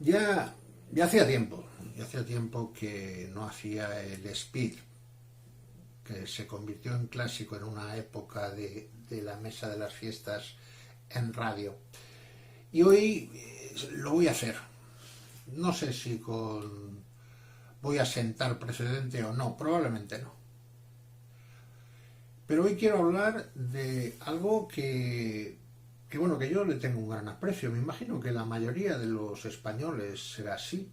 Ya, ya hacía tiempo que no hacía el speed, que se convirtió en clásico en una época de la mesa de las fiestas en radio. Y hoy lo voy a hacer. No sé si voy a sentar precedente o no, probablemente no. Pero hoy quiero hablar de algo que bueno, que yo le tengo un gran aprecio. Me imagino que la mayoría de los españoles será así,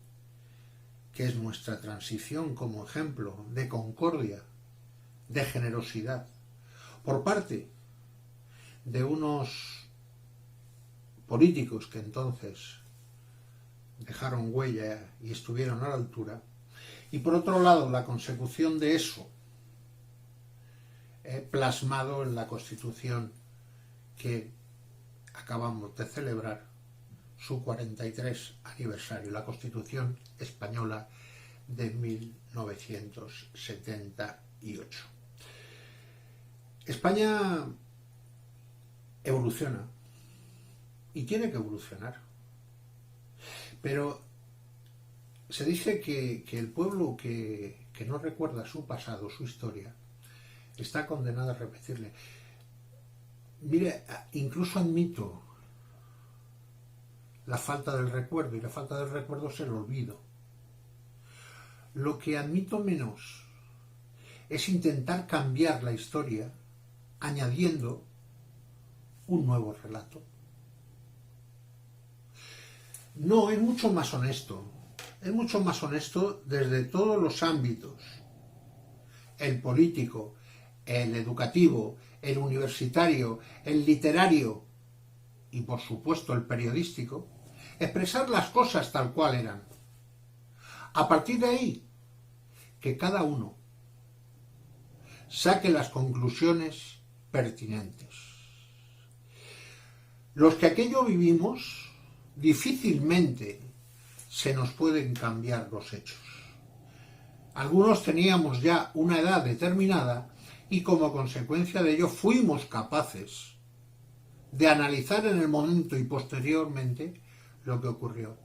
que es nuestra transición como ejemplo de concordia, de generosidad, por parte de unos políticos que entonces dejaron huella y estuvieron a la altura, y por otro lado la consecución de eso plasmado en la Constitución que acabamos de celebrar su 43 aniversario, la Constitución española de 1978. España evoluciona y tiene que evolucionar, pero se dice que el pueblo que no recuerda su pasado, su historia, está condenado a repetirle. Mire, incluso admito la falta del recuerdo, y la falta del recuerdo es el olvido. Lo que admito menos es intentar cambiar la historia añadiendo un nuevo relato. No, es mucho más honesto. Es mucho más honesto desde todos los ámbitos. El político, el educativo, el universitario, el literario y por supuesto el periodístico, expresar las cosas tal cual eran. A partir de ahí, que cada uno saque las conclusiones pertinentes. Los que aquello vivimos, difícilmente se nos pueden cambiar los hechos. Algunos teníamos ya una edad determinada y como consecuencia de ello fuimos capaces de analizar en el momento y posteriormente lo que ocurrió.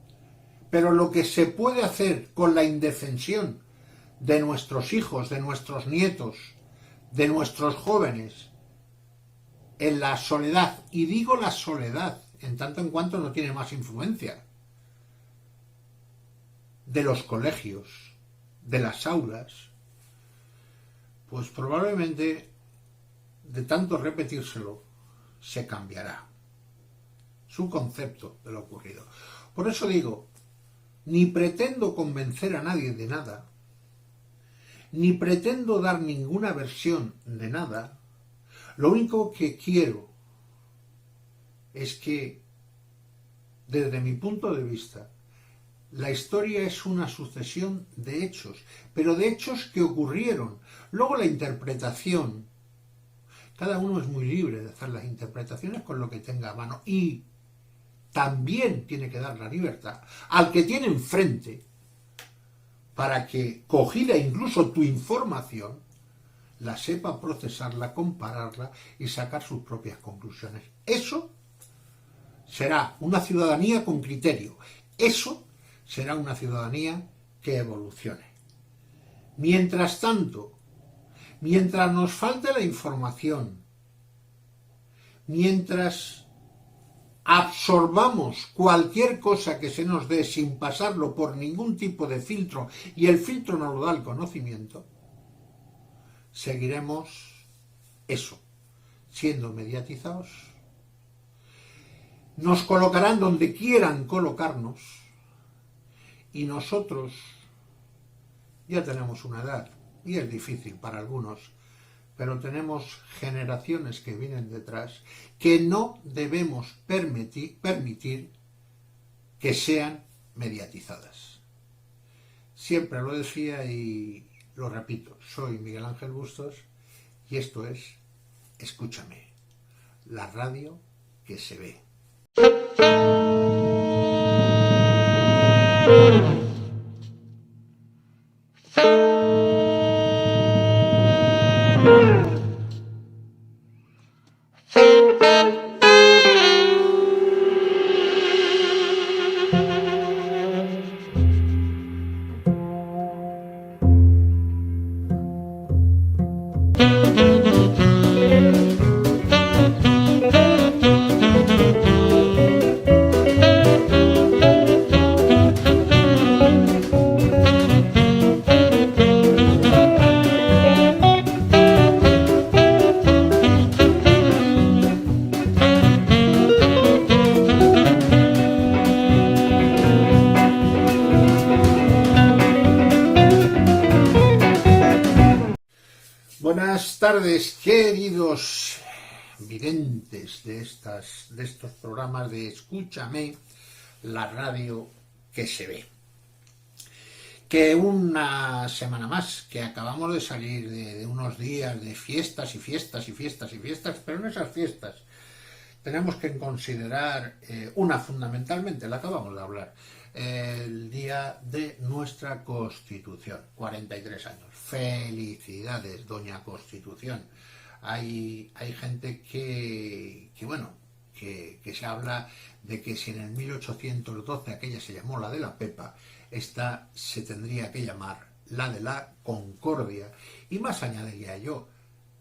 Pero lo que se puede hacer con la indefensión de nuestros hijos, de nuestros nietos, de nuestros jóvenes, en la soledad, y digo la soledad, en tanto en cuanto no tiene más influencia, de los colegios, de las aulas, pues probablemente de tanto repetírselo se cambiará su concepto de lo ocurrido. Por eso digo, ni pretendo convencer a nadie de nada, ni pretendo dar ninguna versión de nada. Lo único que quiero es que, desde mi punto de vista, la historia es una sucesión de hechos, pero de hechos que ocurrieron. Luego la interpretación, cada uno es muy libre de hacer las interpretaciones con lo que tenga a mano, y también tiene que dar la libertad al que tiene enfrente para que, cogida incluso tu información, la sepa procesarla, compararla y sacar sus propias conclusiones. Eso será una ciudadanía con criterio. Eso será una ciudadanía que evolucione. Mientras tanto, mientras nos falte la información, mientras absorbamos cualquier cosa que se nos dé sin pasarlo por ningún tipo de filtro, y el filtro nos lo da el conocimiento, seguiremos eso, siendo mediatizados. Nos colocarán donde quieran colocarnos, y nosotros ya tenemos una edad, y es difícil para algunos, pero tenemos generaciones que vienen detrás que no debemos permitir que sean mediatizadas. Siempre lo decía y lo repito, soy Miguel Ángel Bustos y esto es Escúchame, la radio que se ve. tardes, queridos videntes de estos programas de Escúchame, la radio que se ve. Que una semana más, que acabamos de salir de unos días de fiestas y fiestas y fiestas y fiestas, pero en esas fiestas tenemos que considerar una fundamentalmente, la acabamos de hablar, el día de nuestra Constitución, 43 años. Felicidades, doña Constitución. Hay gente que se habla de que si en el 1812 aquella se llamó la de la Pepa, esta se tendría que llamar la de la Concordia, y más añadiría yo,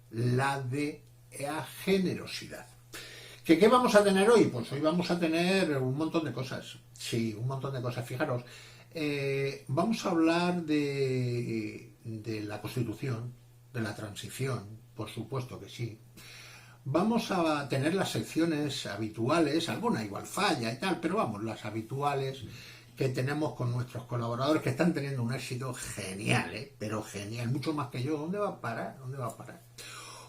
la de la generosidad. ¿Qué vamos a tener hoy? Pues hoy vamos a tener un montón de cosas. Sí, un montón de cosas. Fijaros, vamos a hablar de la Constitución, de la transición, por supuesto que sí. Vamos a tener las secciones habituales, alguna igual falla y tal, pero vamos, las habituales que tenemos con nuestros colaboradores, que están teniendo un éxito genial, pero genial, mucho más que yo. ¿Dónde va a parar? ¿Dónde va a parar?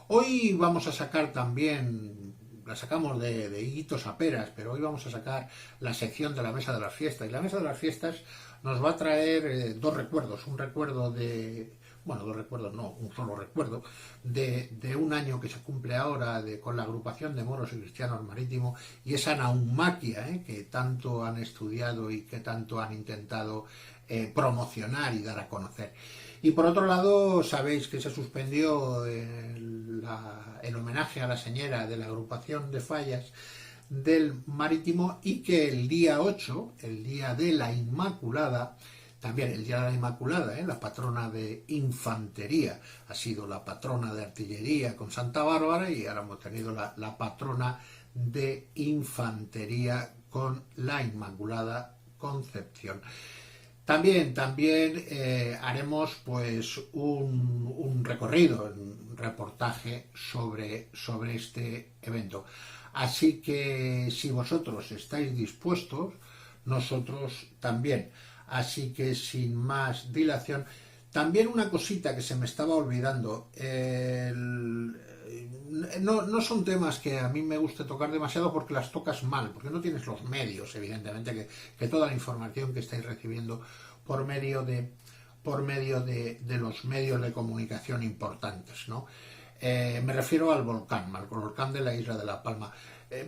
Hoy vamos a sacar también, la sacamos de higuitos a peras, pero hoy vamos a sacar la sección de la mesa de las fiestas. Y la mesa de las fiestas nos va a traer dos recuerdos. Un recuerdo dos recuerdos no, un solo recuerdo, de un año que se cumple ahora con la agrupación de moros y cristianos marítimos, y esa naumaquia que tanto han estudiado y que tanto han intentado promocionar y dar a conocer. Y por otro lado, sabéis que se suspendió el homenaje a la señora de la agrupación de fallas del Marítimo, y que el día 8, el día de la Inmaculada, también el día de la Inmaculada, la patrona de infantería, ha sido la patrona de artillería con Santa Bárbara, y ahora hemos tenido la patrona de infantería con la Inmaculada Concepción. También haremos pues un recorrido, un reportaje sobre este evento. Así que si vosotros estáis dispuestos, nosotros también. Así que sin más dilación, también una cosita que se me estaba olvidando. No son temas que a mí me guste tocar demasiado, porque las tocas mal, porque no tienes los medios, evidentemente, que toda la información que estáis recibiendo por medio de los medios de comunicación importantes, ¿no? Me refiero al volcán de la isla de La Palma.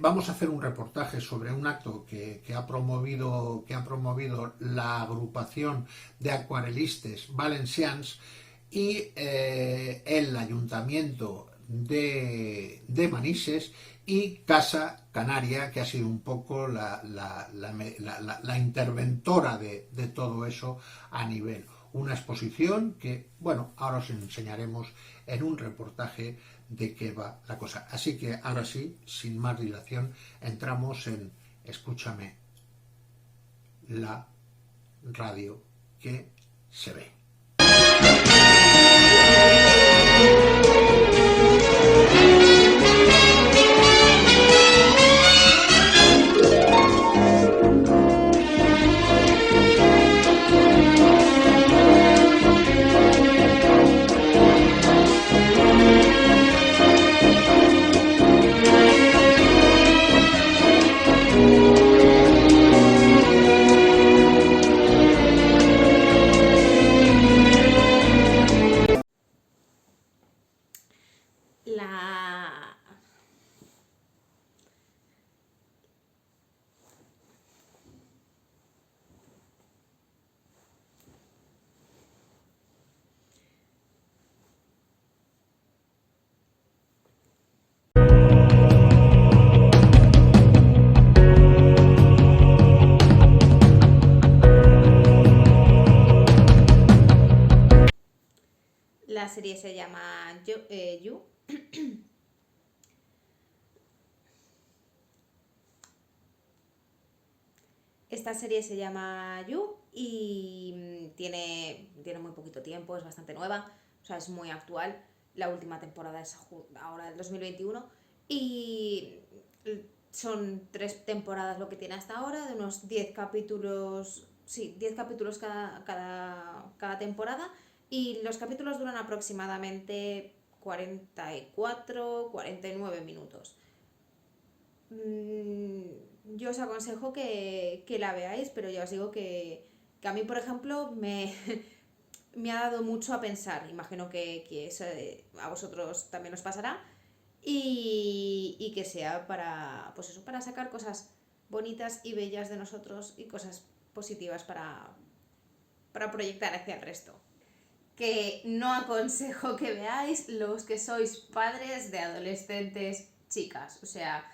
Vamos a hacer un reportaje sobre un acto que ha promovido la agrupación de acuarelistas valencians y el ayuntamiento de Manises y Casa Canaria, que ha sido un poco la interventora de todo eso a nivel. Una exposición que, bueno, ahora os enseñaremos en un reportaje de qué va la cosa. Así que ahora sí, sin más dilación, entramos en Escúchame, la radio que se ve. La serie se llama You. Esta serie se llama You y tiene muy poquito tiempo, es bastante nueva, o sea, es muy actual. La última temporada es ahora del 2021 y son 3 temporadas lo que tiene hasta ahora, de unos 10 capítulos, sí, 10 capítulos cada temporada, y los capítulos duran aproximadamente 44, 49 minutos. Yo os aconsejo que la veáis, pero ya os digo que a mí, por ejemplo, me ha dado mucho a pensar. Imagino que eso, a vosotros también os pasará. Y que sea para, pues eso, para sacar cosas bonitas y bellas de nosotros y cosas positivas para proyectar hacia el resto. Que no aconsejo que veáis los que sois padres de adolescentes chicas. O sea,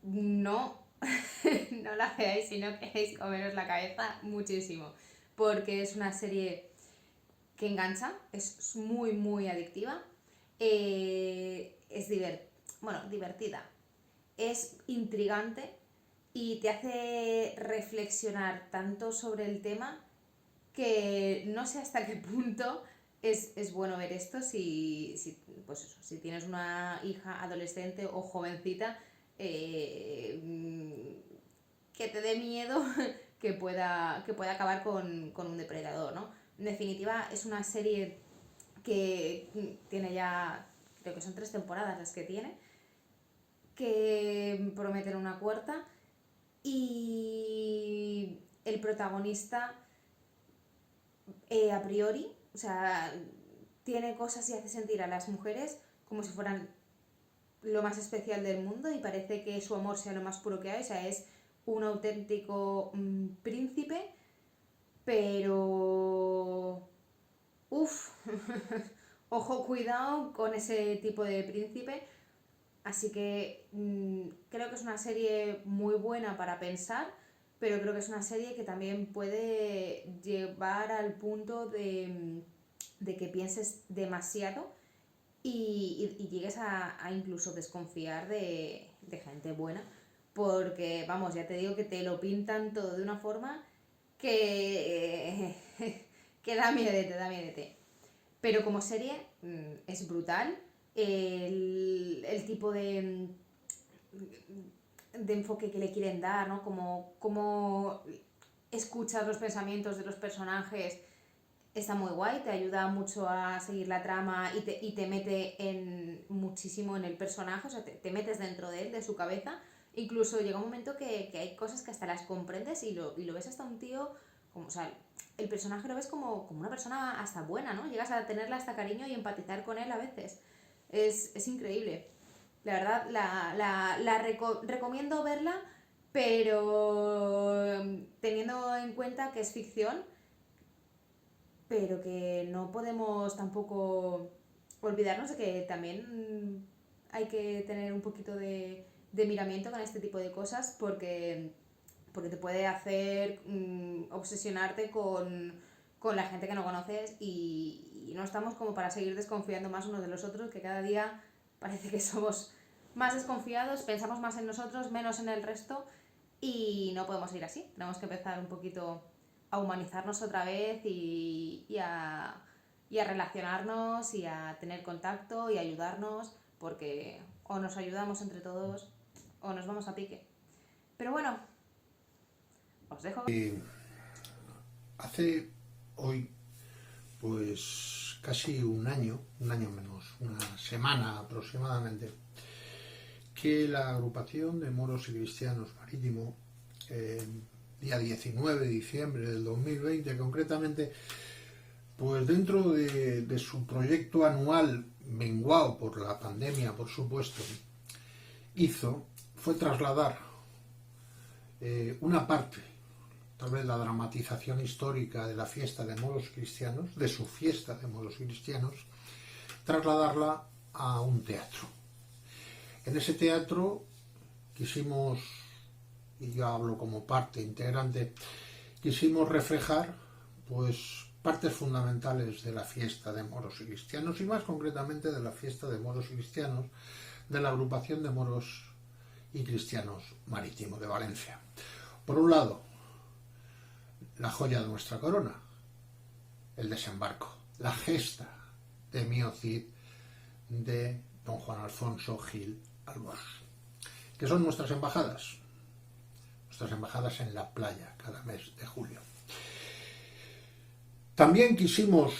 no, no la veáis si no queréis comeros la cabeza muchísimo. Porque es una serie que engancha, es muy, muy adictiva. Es divertida. Es intrigante y te hace reflexionar tanto sobre el tema que no sé hasta qué punto es bueno ver esto pues eso, si tienes una hija adolescente o jovencita, que te dé miedo que pueda acabar con un depredador, ¿no? En definitiva, es una serie que tiene ya, creo que son 3 temporadas las que tiene, que prometen una cuarta, y el protagonista a priori, o sea, tiene cosas y hace sentir a las mujeres como si fueran lo más especial del mundo y parece que su amor sea lo más puro que hay, o sea, es un auténtico príncipe, pero... Uf, ojo, cuidado con ese tipo de príncipe. Así que creo que es una serie muy buena para pensar, pero creo que es una serie que también puede llevar al punto de que pienses demasiado y llegues a incluso desconfiar de gente buena. Porque, vamos, ya te digo que te lo pintan todo de una forma que, que da miedete. Pero como serie es brutal. El tipo de enfoque que le quieren dar, ¿no? Como escuchas los pensamientos de los personajes, está muy guay, te ayuda mucho a seguir la trama y te mete muchísimo en el personaje, o sea, te metes dentro de él, de su cabeza. Incluso llega un momento que hay cosas que hasta las comprendes y lo ves hasta un tío, o sea, el personaje lo ves como una persona hasta buena, ¿no? Llegas a tenerle hasta cariño y empatizar con él a veces. Es increíble. La verdad, recomiendo verla, pero teniendo en cuenta que es ficción, pero que no podemos tampoco olvidarnos de que también hay que tener un poquito de miramiento con este tipo de cosas porque te puede hacer obsesionarte con la gente que no conoces y no estamos como para seguir desconfiando más unos de los otros, que cada día parece que somos más desconfiados, pensamos más en nosotros, menos en el resto, y no podemos ir así. Tenemos que empezar un poquito a humanizarnos otra vez y a relacionarnos y a tener contacto y ayudarnos, porque o nos ayudamos entre todos o nos vamos a pique. Pero bueno, os dejo. Hace hoy, pues casi un año menos, una semana aproximadamente, que la agrupación de moros y cristianos Marítimo, día 19 de diciembre del 2020 concretamente, pues dentro de su proyecto anual, menguado por la pandemia, por supuesto, fue trasladar una parte, tal vez la dramatización histórica de la fiesta de moros cristianos, de su fiesta de moros cristianos, trasladarla a un teatro. En ese teatro quisimos, y yo hablo como parte integrante, quisimos reflejar pues partes fundamentales de la fiesta de moros y cristianos, y más concretamente de la fiesta de moros y cristianos de la agrupación de moros y cristianos Marítimo de Valencia. Por un lado, la joya de nuestra corona, el desembarco, la gesta de Mío Cid de don Juan Alfonso Gil Albors, que son nuestras embajadas en la playa cada mes de julio. También quisimos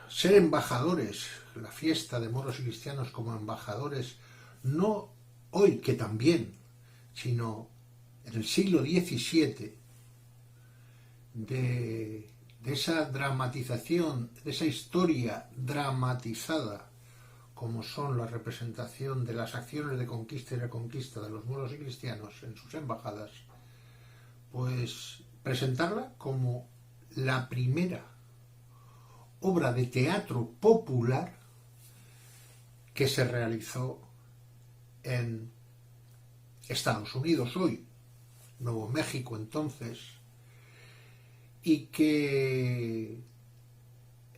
ser embajadores la fiesta de moros y cristianos como embajadores, no hoy, que también, sino en el siglo XVII, de esa dramatización, de esa historia dramatizada, como son la representación de las acciones de conquista y reconquista de los moros y cristianos en sus embajadas, pues presentarla como la primera obra de teatro popular que se realizó en Estados Unidos hoy, Nuevo México entonces, y que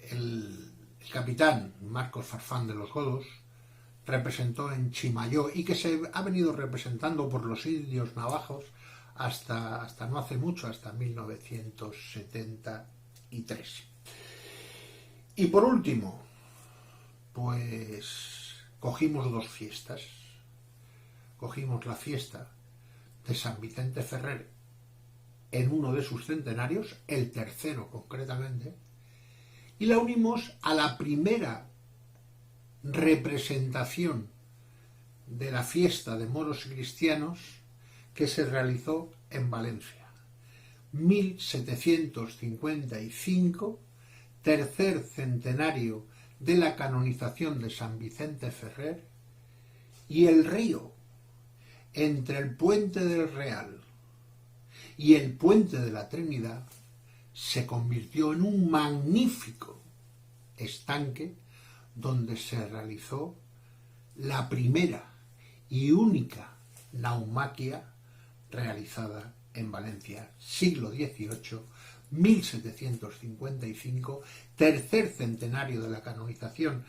el capitán Marcos Farfán de los Godos representó en Chimayó y que se ha venido representando por los indios navajos hasta no hace mucho, hasta 1973. Y por último, pues cogimos dos fiestas. Cogimos la fiesta de San Vicente Ferrer en uno de sus centenarios, el tercero concretamente, y la unimos a la primera representación de la fiesta de moros y cristianos que se realizó en Valencia. 1755, tercer centenario de la canonización de San Vicente Ferrer, y el río entre el puente del Real y el puente de la Trinidad se convirtió en un magnífico estanque donde se realizó la primera y única naumaquia realizada en Valencia, siglo XVIII, 1755, tercer centenario de la canonización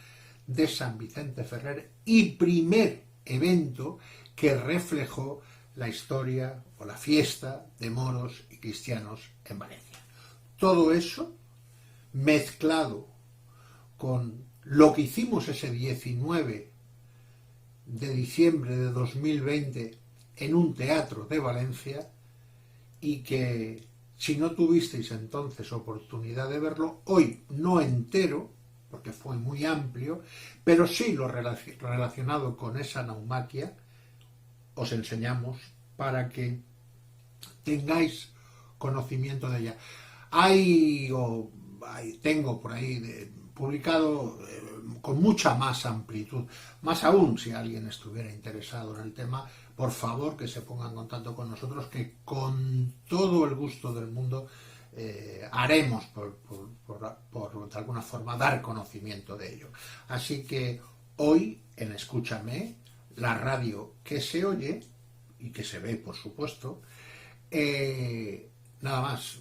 de San Vicente Ferrer y primer evento que reflejó la historia o la fiesta de moros y cristianos en Valencia. Todo eso mezclado con lo que hicimos ese 19 de diciembre de 2020 en un teatro de Valencia, y que si no tuvisteis entonces oportunidad de verlo, hoy no entero, porque fue muy amplio, pero sí lo relacionado con esa naumaquia, os enseñamos para que tengáis conocimiento de ella. Tengo por ahí publicado con mucha más amplitud, más aún si alguien estuviera interesado en el tema, por favor que se ponga en contacto con nosotros, que con todo el gusto del mundo haremos por de alguna forma dar conocimiento de ello. Así que hoy en Escúchame, la radio que se oye y que se ve, por supuesto, nada más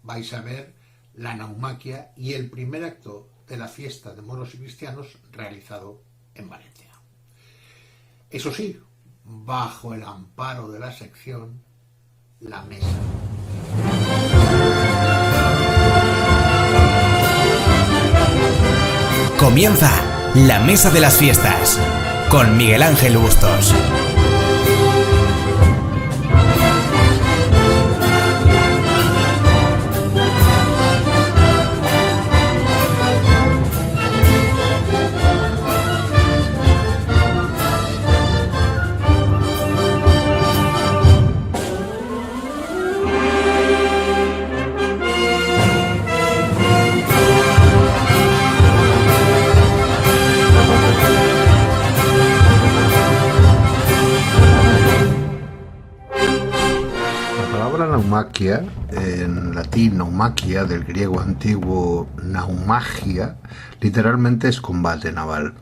vais a ver la naumaquia y el primer acto de la fiesta de moros y cristianos realizado en Valencia. Eso sí, bajo el amparo de la sección La Mesa. Comienza La Mesa de las Fiestas con Miguel Ángel Bustos. Naumaquia, en latín naumaquia, del griego antiguo naumagia, literalmente es combate naval.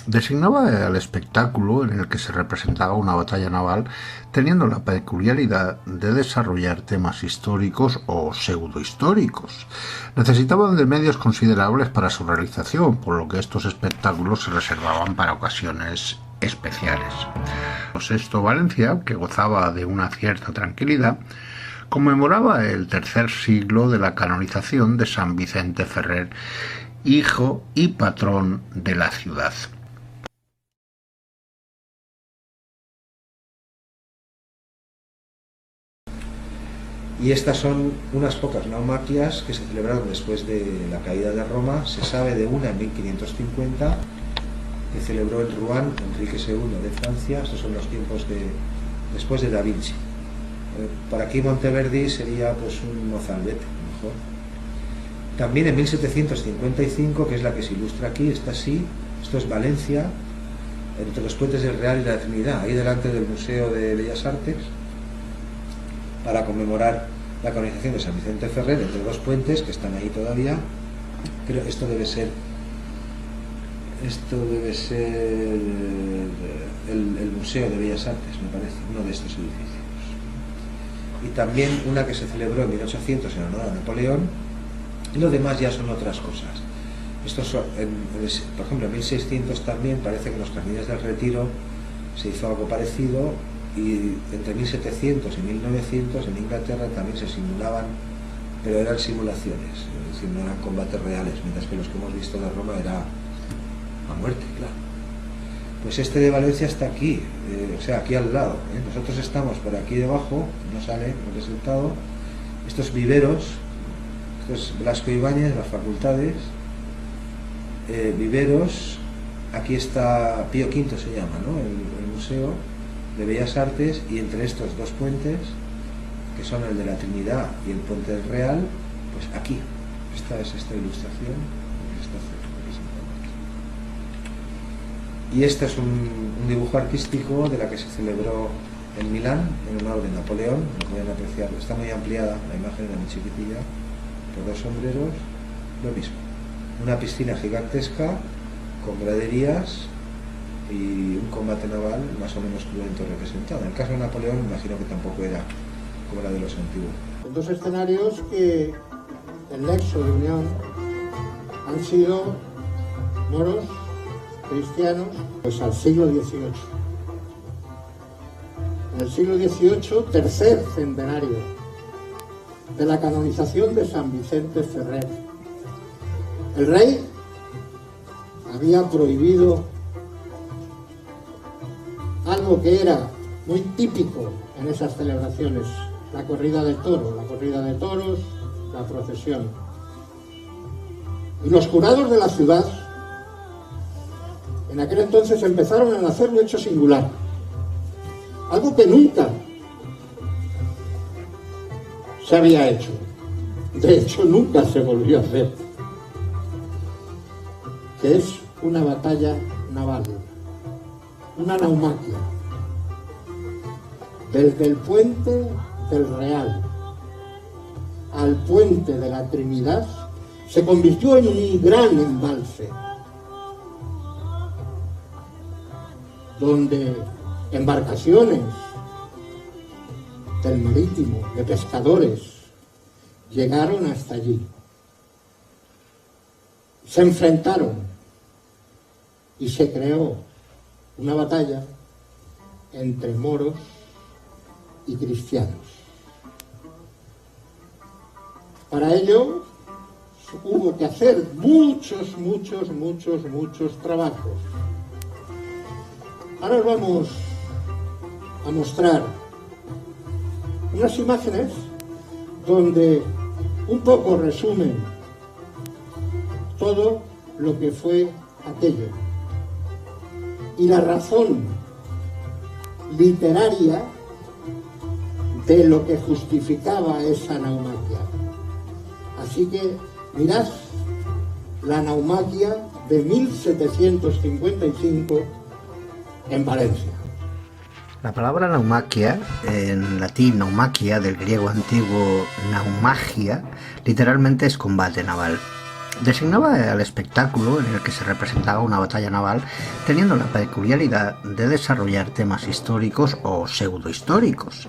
Designaba al espectáculo en el que se representaba una batalla naval, teniendo la peculiaridad de desarrollar temas históricos o pseudohistóricos. Necesitaban de medios considerables para su realización, por lo que estos espectáculos se reservaban para ocasiones especiales. Sexto Valencia, que gozaba de una cierta tranquilidad, conmemoraba el tercer siglo de la canonización de San Vicente Ferrer, hijo y patrón de la ciudad. Y estas son unas pocas naumaquias que se celebraron después de la caída de Roma. Se sabe de una en 1550 que celebró en Rouen Enrique II de Francia. Estos son los tiempos después de Da Vinci. Para aquí Monteverdi sería pues un mozalbete mejor. También en 1755, que es la que se ilustra aquí, está así. Esto es Valencia, entre los puentes del Real y la Trinidad, ahí delante del Museo de Bellas Artes, para conmemorar la canonización de San Vicente Ferrer, entre dos puentes que están ahí todavía. Creo que esto debe ser el Museo de Bellas Artes, me parece, uno de estos edificios. Y también una que se celebró en 1800 en honor a Napoleón, y lo demás ya son otras cosas. Estos son, por ejemplo, en 1600 también parece que en los Jardines del Retiro se hizo algo parecido, y entre 1700 y 1900 en Inglaterra también se simulaban, pero eran simulaciones, es decir, no eran combates reales, mientras que los que hemos visto de Roma era a muerte, claro. Pues este de Valencia está aquí, o sea, aquí al lado, ¿eh? Nosotros estamos por aquí debajo, no sale el resultado. Estos viveros, esto es Blasco Ibáñez, las facultades, viveros, aquí está Pío V se llama, ¿no? El Museo de Bellas Artes, y entre estos dos puentes, que son el de la Trinidad y el Puente del Real, pues aquí, esta es esta ilustración, y este es un dibujo artístico de la que se celebró en Milán, en honor de Napoleón. Lo pueden apreciar, está muy ampliada, la imagen era muy chiquitilla, por dos sombreros, lo mismo, una piscina gigantesca con graderías y un combate naval más o menos cruento representado. En el caso de Napoleón, imagino que tampoco era como la de los antiguos. Dos escenarios que el nexo de unión han sido moros, cristianos, pues al siglo XVIII. En el siglo XVIII, tercer centenario de la canonización de San Vicente Ferrer. El rey había prohibido algo que era muy típico en esas celebraciones, la corrida de toros, la procesión. Y los jurados de la ciudad en aquel entonces empezaron a hacer un hecho singular, algo que nunca se había hecho, de hecho nunca se volvió a hacer, que es una batalla naval, una naumaquia, desde el puente del Real al puente de la Trinidad, se convirtió en un gran embalse, donde embarcaciones del marítimo, de pescadores, llegaron hasta allí, se enfrentaron y se creó una batalla entre moros y cristianos. Para ello hubo que hacer muchos trabajos. Ahora os vamos a mostrar unas imágenes donde un poco resumen todo lo que fue aquello y la razón literaria de lo que justificaba esa naumaquia. Así que mirad la naumaquia de 1755 en Valencia. La palabra naumaquia, en latín naumaquia, del griego antiguo naumagia, literalmente es combate naval. Designaba al espectáculo en el que se representaba una batalla naval, teniendo la peculiaridad de desarrollar temas históricos o pseudohistóricos.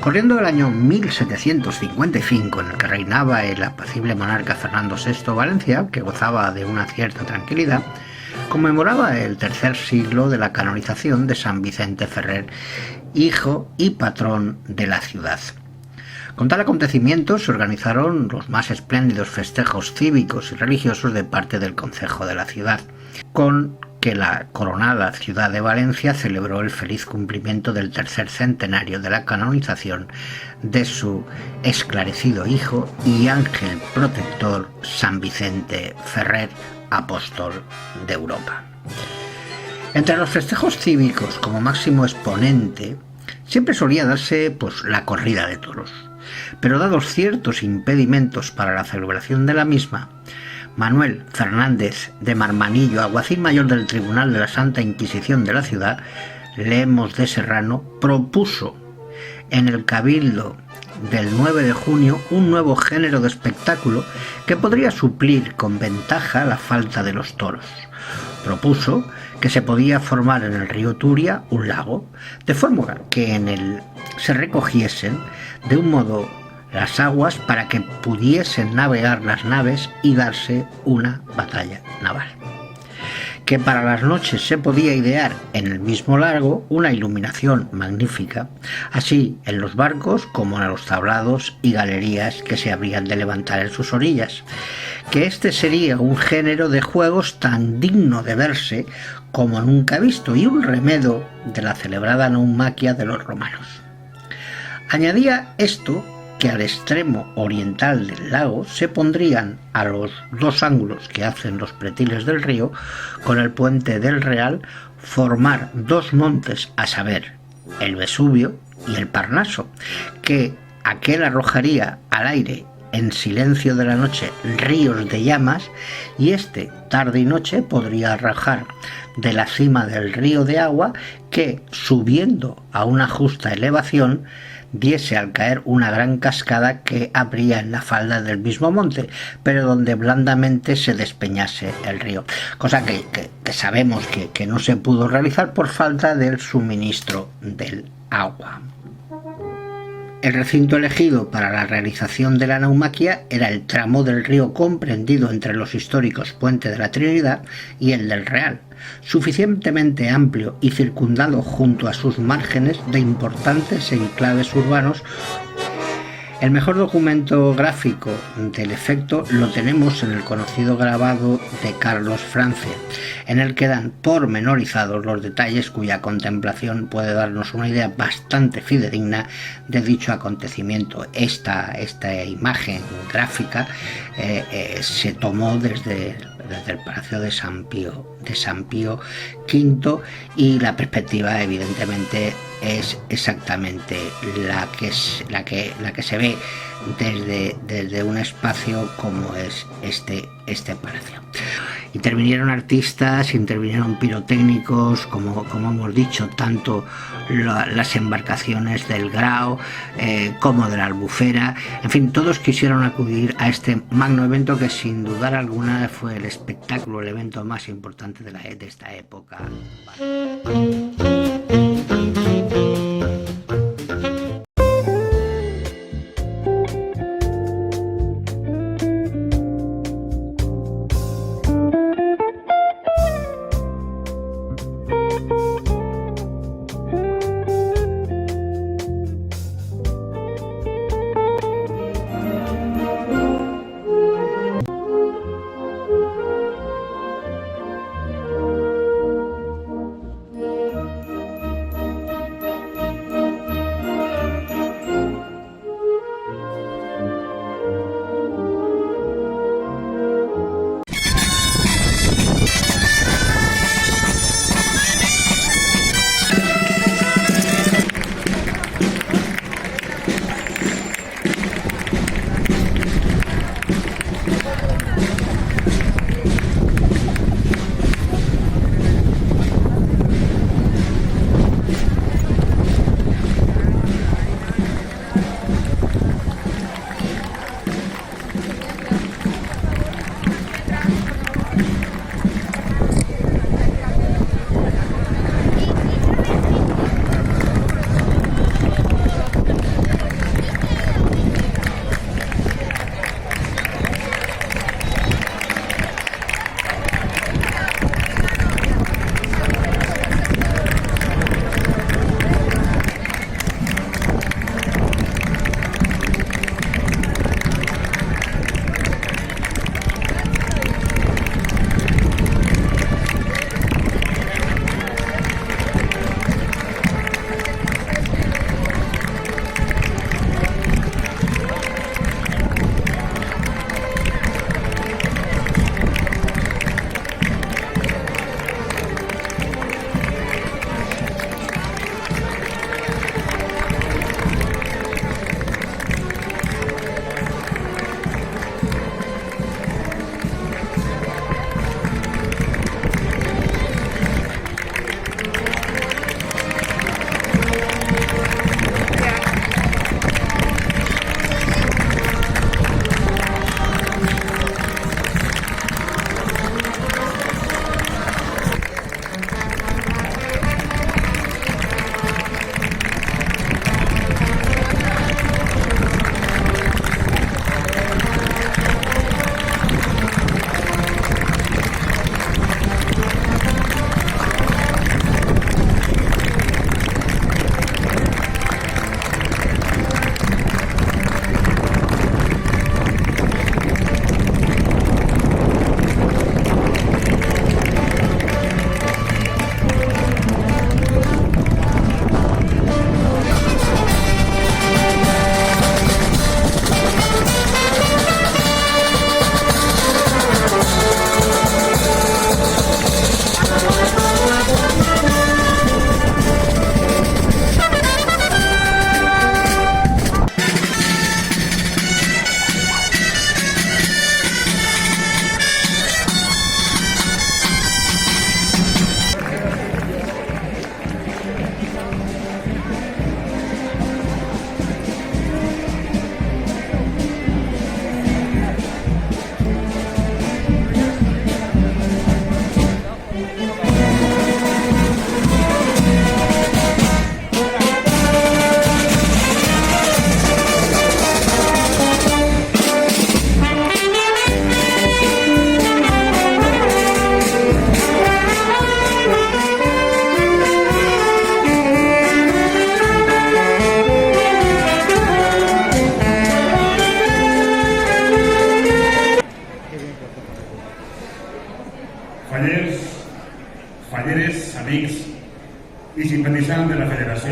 Corriendo el año 1755, en el que reinaba el apacible monarca Fernando VI, Valencia, que gozaba de una cierta tranquilidad, conmemoraba el tercer siglo de la canonización de San Vicente Ferrer, hijo y patrón de la ciudad. Con tal acontecimiento se organizaron los más espléndidos festejos cívicos y religiosos de parte del concejo de la ciudad, con que la coronada ciudad de Valencia celebró el feliz cumplimiento del tercer centenario de la canonización de su esclarecido hijo y ángel protector San Vicente Ferrer, apóstol de Europa. Entre los festejos cívicos como máximo exponente siempre solía darse la corrida de toros, pero dados ciertos impedimentos para la celebración de la misma, Manuel Fernández de Marmanillo, alguacil mayor del Tribunal de la Santa Inquisición de la ciudad, Lemos de Serrano, propuso en el Cabildo del 9 de junio un nuevo género de espectáculo que podría suplir con ventaja la falta de los toros. Propuso que se podía formar en el río Turia un lago, de forma que en él se recogiesen de un modo las aguas para que pudiesen navegar las naves y darse una batalla naval. Que para las noches se podía idear en el mismo lago una iluminación magnífica, así en los barcos como en los tablados y galerías que se habrían de levantar en sus orillas. Que este sería un género de juegos tan digno de verse como nunca visto y un remedio de la celebrada naumaquia de los romanos. Añadía esto que al extremo oriental del lago se pondrían a los dos ángulos que hacen los pretiles del río, con el puente del Real, formar dos montes, a saber, el Vesubio y el Parnaso, que aquel arrojaría al aire en silencio de la noche ríos de llamas, y este tarde y noche podría arrojar de la cima del río de agua que, subiendo a una justa elevación, diese al caer una gran cascada que abría en la falda del mismo monte, pero donde blandamente se despeñase el río, cosa que sabemos que no se pudo realizar por falta del suministro del agua. El recinto elegido para la realización de la naumaquia era el tramo del río comprendido entre los históricos Puente de la Trinidad y el del Real, suficientemente amplio y circundado junto a sus márgenes de importantes enclaves urbanos. El mejor documento gráfico del efecto lo tenemos en el conocido grabado de Carlos Francia, en el que dan pormenorizados los detalles cuya contemplación puede darnos una idea bastante fidedigna de dicho acontecimiento. Esta imagen gráfica se tomó desde el Palacio de San Pío V, y la perspectiva evidentemente es exactamente la que se ve desde un espacio como es este palacio. Intervinieron artistas, intervinieron pirotécnicos, como hemos dicho, tanto las embarcaciones del Grao como de la Albufera. En fin, todos quisieron acudir a este magno evento que sin dudar alguna fue el espectáculo, el evento más importante de esta época.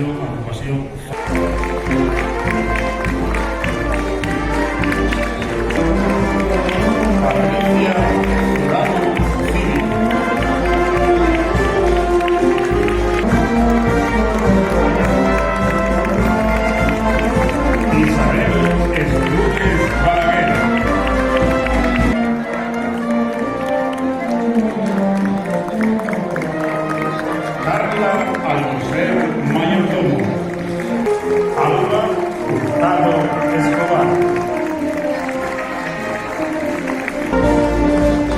agrupación. Patricia Jurado Civil. Isabel Estruques Balaguer. Carla Alcocer Mayordomo. Alba Hurtado Escobar.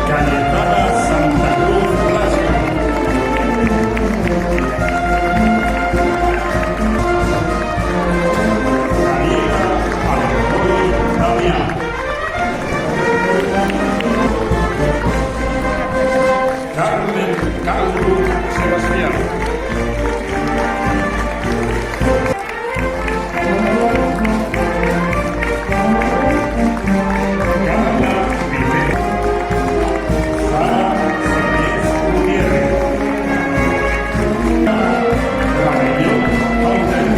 Cayetana Santa Cruz Blasio. Daniela Alcoy Damián. Carmen Calvo Sebastián. Carla Rivera. Sara Cines Gutiérrez. Ravellón Pauten.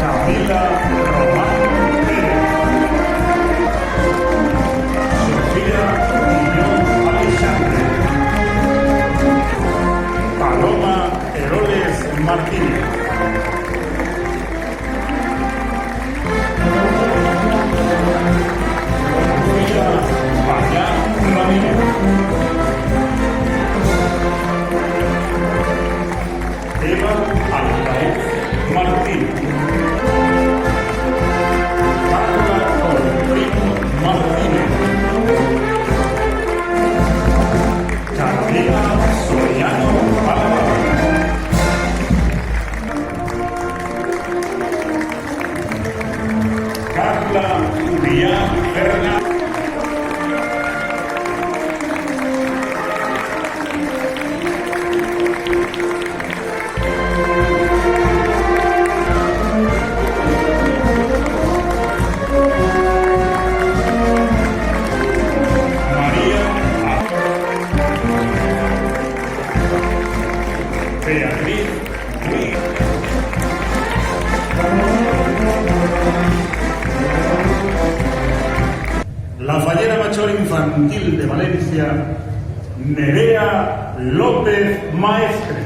Camila Román Pérez. Sofía Muñoz Alexandre. Paloma Heroles Martínez. Lucía Payán Ramírez. Eva Alcaez Martínez. Carla Ortín Martínez. Carolina Soriano Palma. Carla Julián Fernández. María Beatriz Ruiz. La Fallera Mayor Infantil de Valencia, Nerea López Maestre.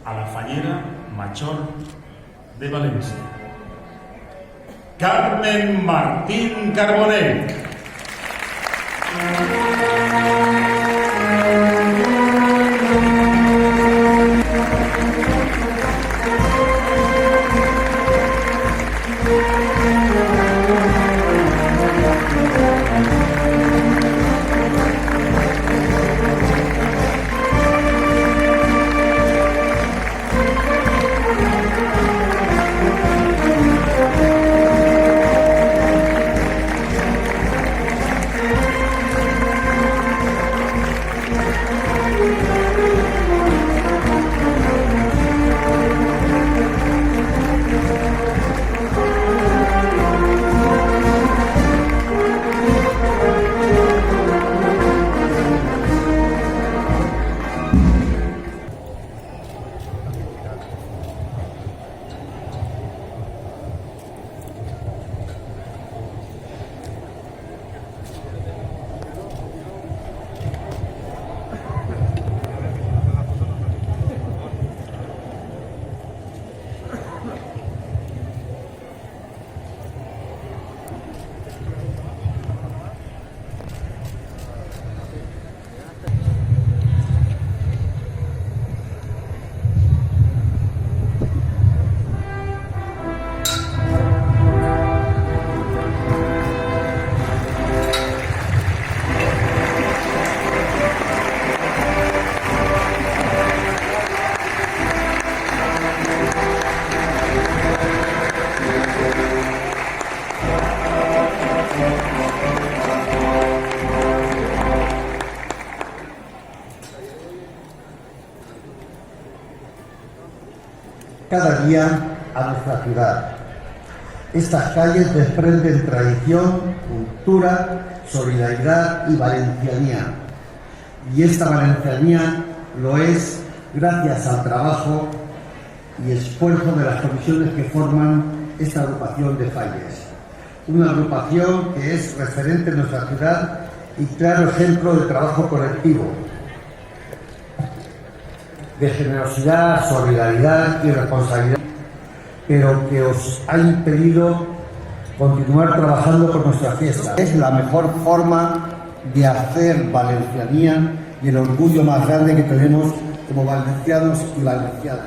A la Fallera Mayor de Valencia, Carmen Martín Carbonell. Cada día a nuestra ciudad. Estas calles desprenden tradición, cultura, solidaridad y valencianía. Y esta valencianía lo es gracias al trabajo y esfuerzo de las comisiones que forman esta agrupación de Falles. Una agrupación que es referente en nuestra ciudad y claro ejemplo de trabajo colectivo, de generosidad, solidaridad y responsabilidad, pero que os ha impedido continuar trabajando por nuestra fiesta. Es la mejor forma de hacer valencianía y el orgullo más grande que tenemos como valencianos y valencianas.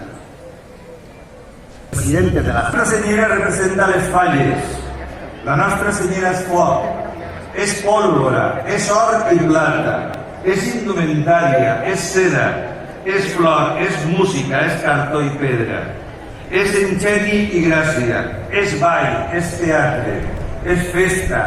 Presidente de la Nostra Senyera representa les Falles. La Nostra Senyera és foc, és pólvora, és or i plata, és indumentària, és seda, és flor, és música, és cartó i pedra, és ingeni i gràcia, és ball, és teatre, és festa,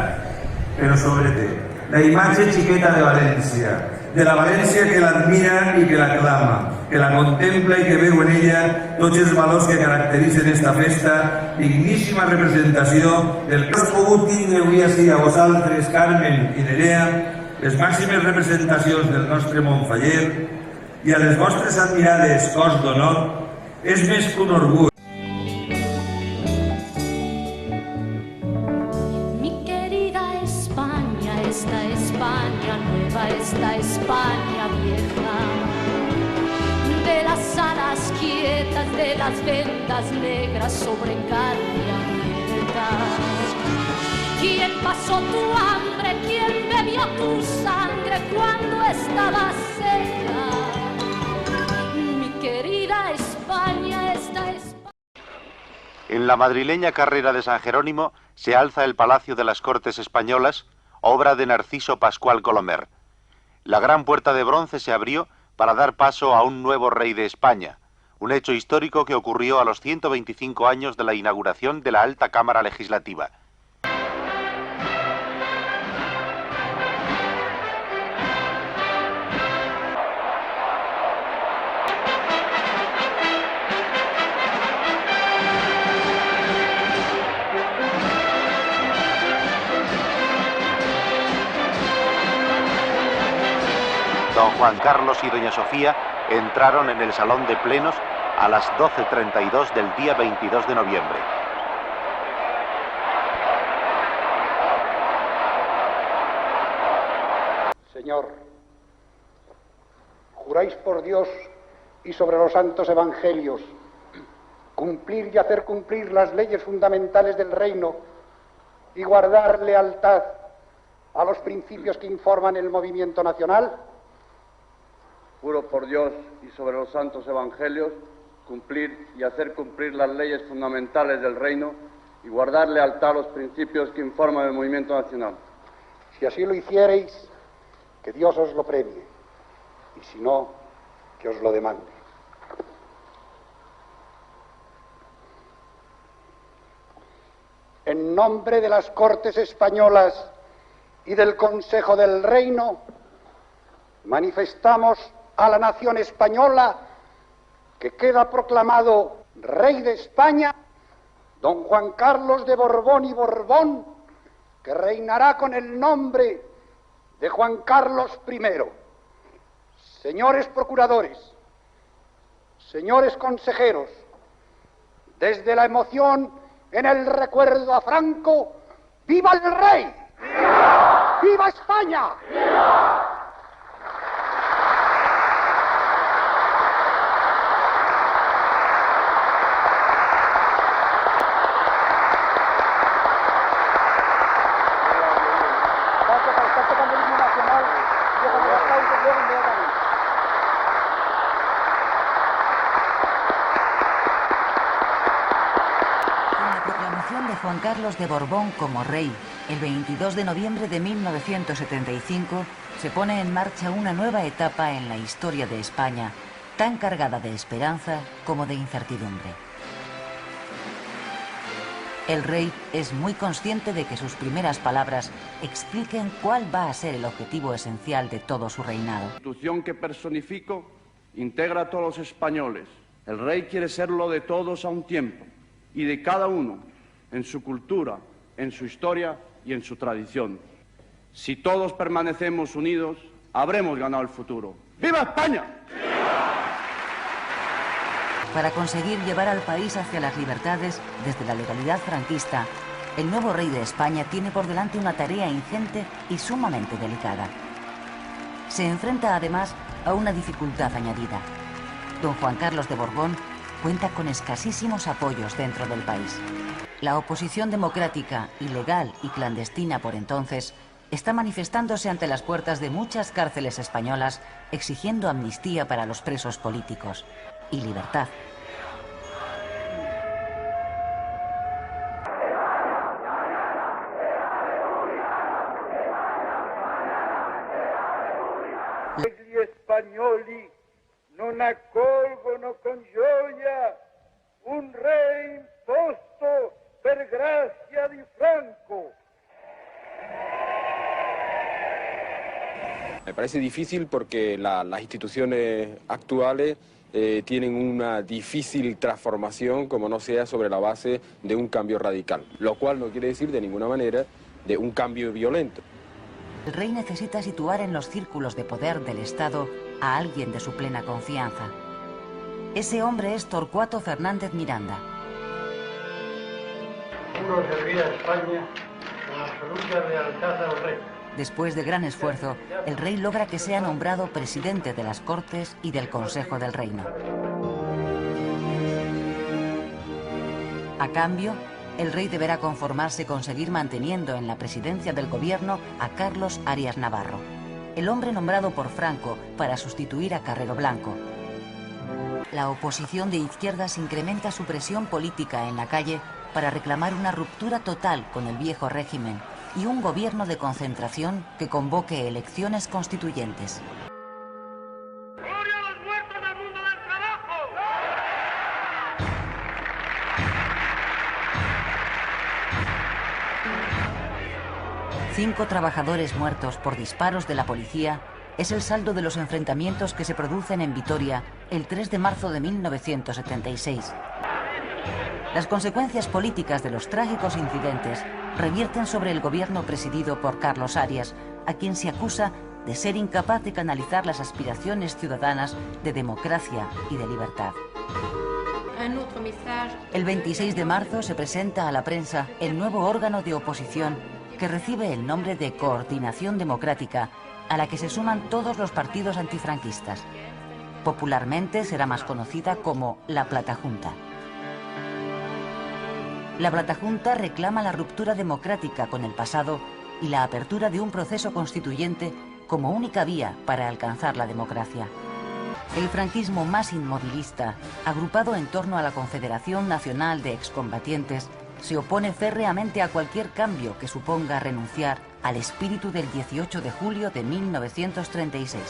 però sobretot la imatge xiqueta de València, de la València que l'admira i que l'aclama, que la contempla i que veu en ella tots els valors que caracteritzen esta festa, digníssima representació del que has pogut tindre avui ací a vosaltres, Carmen i Nerea, les màximes representacions del nostre Montfaller, i a les vostres admirades cos d'honor, és més que un orgull. Esta España vieja, de las alas quietas, de las vendas negras sobre carne abierta. ¿Quién pasó tu hambre? ¿Quién bebió tu sangre cuando estabas seca? Mi querida España, esta España. En la madrileña carrera de San Jerónimo se alza el Palacio de las Cortes Españolas, obra de Narciso Pascual Colomer. La gran puerta de bronce se abrió para dar paso a un nuevo rey de España, un hecho histórico que ocurrió a los 125 años de la inauguración de la Alta Cámara Legislativa. Don Juan Carlos y doña Sofía entraron en el Salón de Plenos a las 12:32 del día 22 de noviembre. Señor, juráis por Dios y sobre los santos evangelios cumplir y hacer cumplir las leyes fundamentales del reino y guardar lealtad a los principios que informan el movimiento nacional. Juro por Dios y sobre los santos evangelios cumplir y hacer cumplir las leyes fundamentales del reino y guardar lealtad a los principios que informan el movimiento nacional. Si así lo hiciereis, que Dios os lo premie, y si no, que os lo demande. En nombre de las Cortes Españolas y del Consejo del Reino, manifestamos a la nación española que queda proclamado Rey de España, don Juan Carlos de Borbón y Borbón, que reinará con el nombre de Juan Carlos I. Señores procuradores, señores consejeros, desde la emoción en el recuerdo a Franco, ¡viva el Rey! ¡Viva! ¡Viva España! ¡Viva! Juan Carlos de Borbón como rey, el 22 de noviembre de 1975, se pone en marcha una nueva etapa en la historia de España, tan cargada de esperanza como de incertidumbre. El rey es muy consciente de que sus primeras palabras expliquen cuál va a ser el objetivo esencial de todo su reinado. La institución que personifico integra a todos los españoles. El rey quiere serlo de todos a un tiempo y de cada uno en su cultura, en su historia y en su tradición. Si todos permanecemos unidos, habremos ganado el futuro. ¡Viva España! Para conseguir llevar al país hacia las libertades desde la legalidad franquista, el nuevo rey de España tiene por delante una tarea ingente y sumamente delicada. Se enfrenta además a una dificultad añadida. Don Juan Carlos de Borbón cuenta con escasísimos apoyos dentro del país. La oposición democrática, ilegal y clandestina por entonces está manifestándose ante las puertas de muchas cárceles españolas exigiendo amnistía para los presos políticos y libertad. Gli spagnoli non accolgono con gioia un re imposto per grazia di Franco. Me parece difícil porque las instituciones actuales tienen una difícil transformación como no sea sobre la base de un cambio radical, lo cual no quiere decir de ninguna manera de un cambio violento. El rey necesita situar en los círculos de poder del Estado a alguien de su plena confianza. Ese hombre es Torcuato Fernández Miranda. Juro servir a España con absoluta lealtad al rey. Después de gran esfuerzo, el rey logra que sea nombrado presidente de las Cortes y del Consejo del Reino. A cambio, el rey deberá conformarse con seguir manteniendo en la presidencia del gobierno a Carlos Arias Navarro, el hombre nombrado por Franco para sustituir a Carrero Blanco. La oposición de izquierdas incrementa su presión política en la calle para reclamar una ruptura total con el viejo régimen y un gobierno de concentración que convoque elecciones constituyentes. 5 trabajadores muertos por disparos de la policía es el saldo de los enfrentamientos que se producen en Vitoria el 3 de marzo de 1976. Las consecuencias políticas de los trágicos incidentes revierten sobre el gobierno presidido por Carlos Arias, a quien se acusa de ser incapaz de canalizar las aspiraciones ciudadanas de democracia y de libertad. El 26 de marzo se presenta a la prensa el nuevo órgano de oposición que recibe el nombre de Coordinación Democrática, a la que se suman todos los partidos antifranquistas. Popularmente será más conocida como la Platajunta. La Platajunta reclama la ruptura democrática con el pasado y la apertura de un proceso constituyente como única vía para alcanzar la democracia. El franquismo más inmovilista, agrupado en torno a la Confederación Nacional de Excombatientes, se opone férreamente a cualquier cambio que suponga renunciar al espíritu del 18 de julio de 1936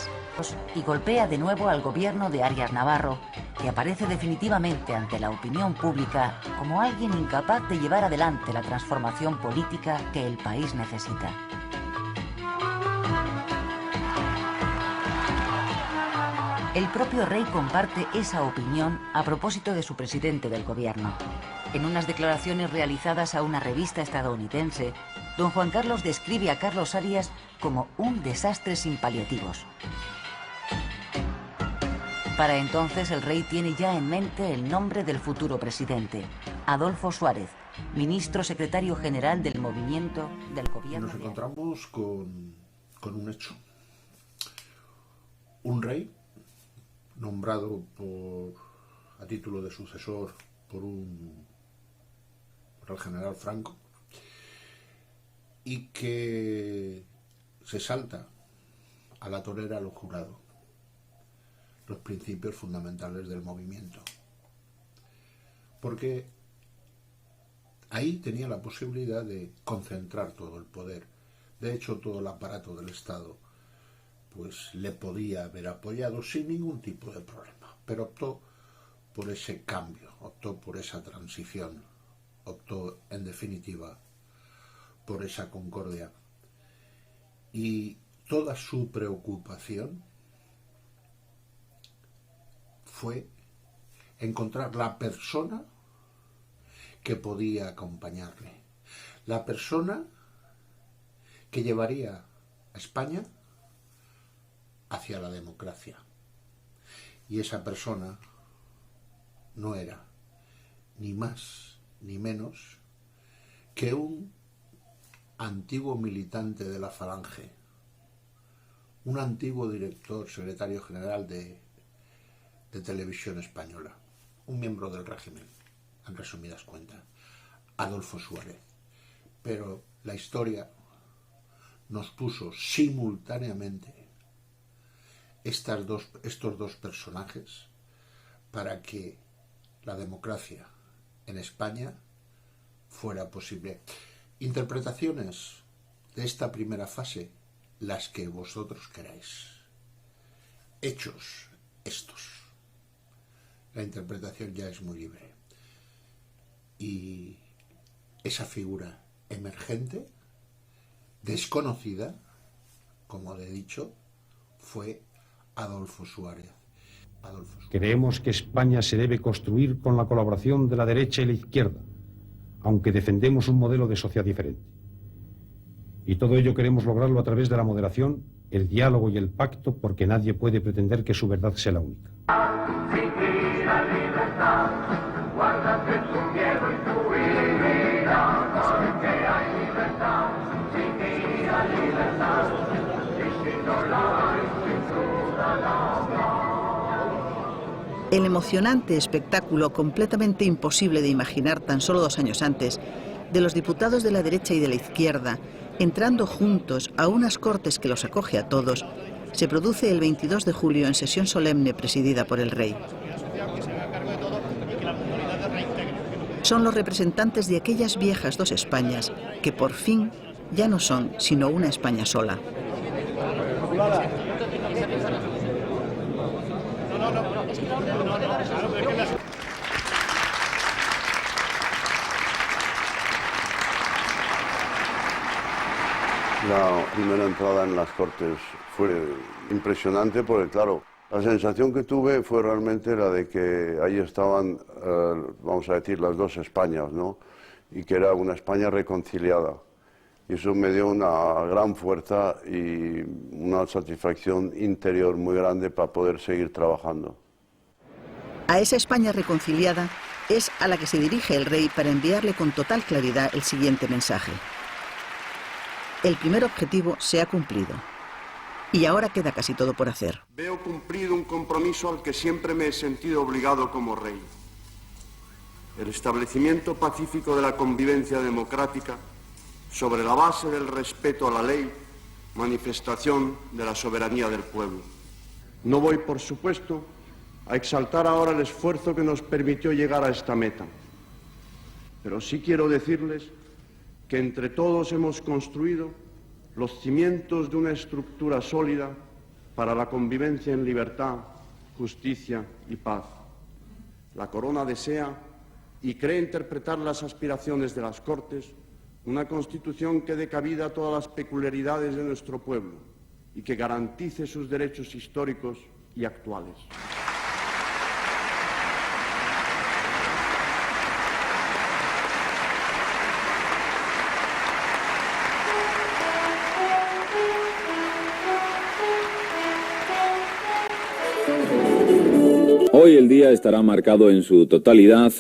y golpea de nuevo al gobierno de Arias Navarro, que aparece definitivamente ante la opinión pública como alguien incapaz de llevar adelante la transformación política que el país necesita. El propio rey comparte esa opinión a propósito de su presidente del gobierno. En unas declaraciones realizadas a una revista estadounidense, don Juan Carlos describe a Carlos Arias como un desastre sin paliativos. Para entonces el rey tiene ya en mente el nombre del futuro presidente, Adolfo Suárez, ministro secretario general del movimiento del gobierno. Nos encontramos con un hecho. Un rey nombrado a título de sucesor por el general Franco, y que se salta a la torera a lo jurado los principios fundamentales del movimiento, porque ahí tenía la posibilidad de concentrar todo el poder. De hecho, todo el aparato del Estado pues le podía haber apoyado sin ningún tipo de problema, pero optó por ese cambio, optó por esa transición optó en definitiva por esa concordia. Y toda su preocupación fue encontrar la persona que podía acompañarle, la persona que llevaría a España hacia la democracia. Y esa persona no era ni más ni menos que un antiguo militante de la Falange, un antiguo director, secretario general de Televisión Española, un miembro del régimen, en resumidas cuentas, Adolfo Suárez. Pero la historia nos puso simultáneamente estos dos personajes para que la democracia en España fuera posible. Interpretaciones de esta primera fase, las que vosotros queráis. Hechos estos. La interpretación ya es muy libre. Y esa figura emergente, desconocida, como he dicho, fue Adolfo Suárez. Creemos que España se debe construir con la colaboración de la derecha y la izquierda, aunque defendemos un modelo de sociedad diferente. Y todo ello queremos lograrlo a través de la moderación, el diálogo y el pacto, porque nadie puede pretender que su verdad sea la única. El emocionante espectáculo, completamente imposible de imaginar tan solo 2 años antes, de los diputados de la derecha y de la izquierda entrando juntos a unas Cortes que los acoge a todos, se produce el 22 de julio en sesión solemne presidida por el rey. Son los representantes de aquellas viejas 2 Españas que por fin ya no son sino una España sola. La primera entrada en las Cortes fue impresionante porque, claro, la sensación que tuve fue realmente la de que ahí estaban, vamos a decir, las 2 Españas, ¿no? Y que era una España reconciliada. Y eso me dio una gran fuerza y una satisfacción interior muy grande para poder seguir trabajando. A esa España reconciliada es a la que se dirige el rey para enviarle con total claridad el siguiente mensaje. El primer objetivo se ha cumplido y ahora queda casi todo por hacer. Veo cumplido un compromiso al que siempre me he sentido obligado como rey. El establecimiento pacífico de la convivencia democrática sobre la base del respeto a la ley, manifestación de la soberanía del pueblo. No voy, por supuesto, a exaltar ahora el esfuerzo que nos permitió llegar a esta meta, pero sí quiero decirles que entre todos hemos construido los cimientos de una estructura sólida para la convivencia en libertad, justicia y paz. La Corona desea y cree interpretar las aspiraciones de las Cortes, una Constitución que dé cabida a todas las peculiaridades de nuestro pueblo y que garantice sus derechos históricos y actuales. Hoy el día estará marcado en su totalidad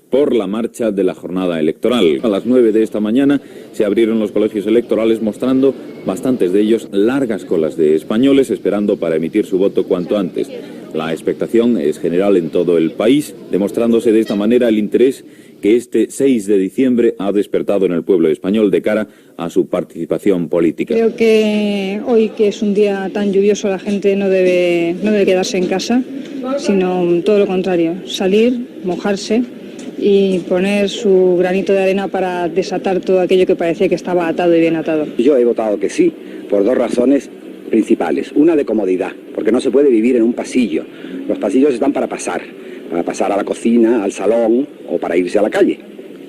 por la marcha de la jornada electoral. A las 9 de esta mañana se abrieron los colegios electorales mostrando bastantes de ellos largas colas de españoles esperando para emitir su voto cuanto antes. La expectación es general en todo el país, demostrándose de esta manera el interés que este 6 de diciembre ha despertado en el pueblo español de cara a su participación política. Creo que hoy, que es un día tan lluvioso, la gente no debe quedarse en casa, sino todo lo contrario, salir, mojarse y poner su granito de arena para desatar todo aquello que parecía que estaba atado y bien atado. Yo he votado que sí, por 2 razones principales. Una, de comodidad, porque no se puede vivir en un pasillo. Los pasillos están para pasar a la cocina, al salón o para irse a la calle.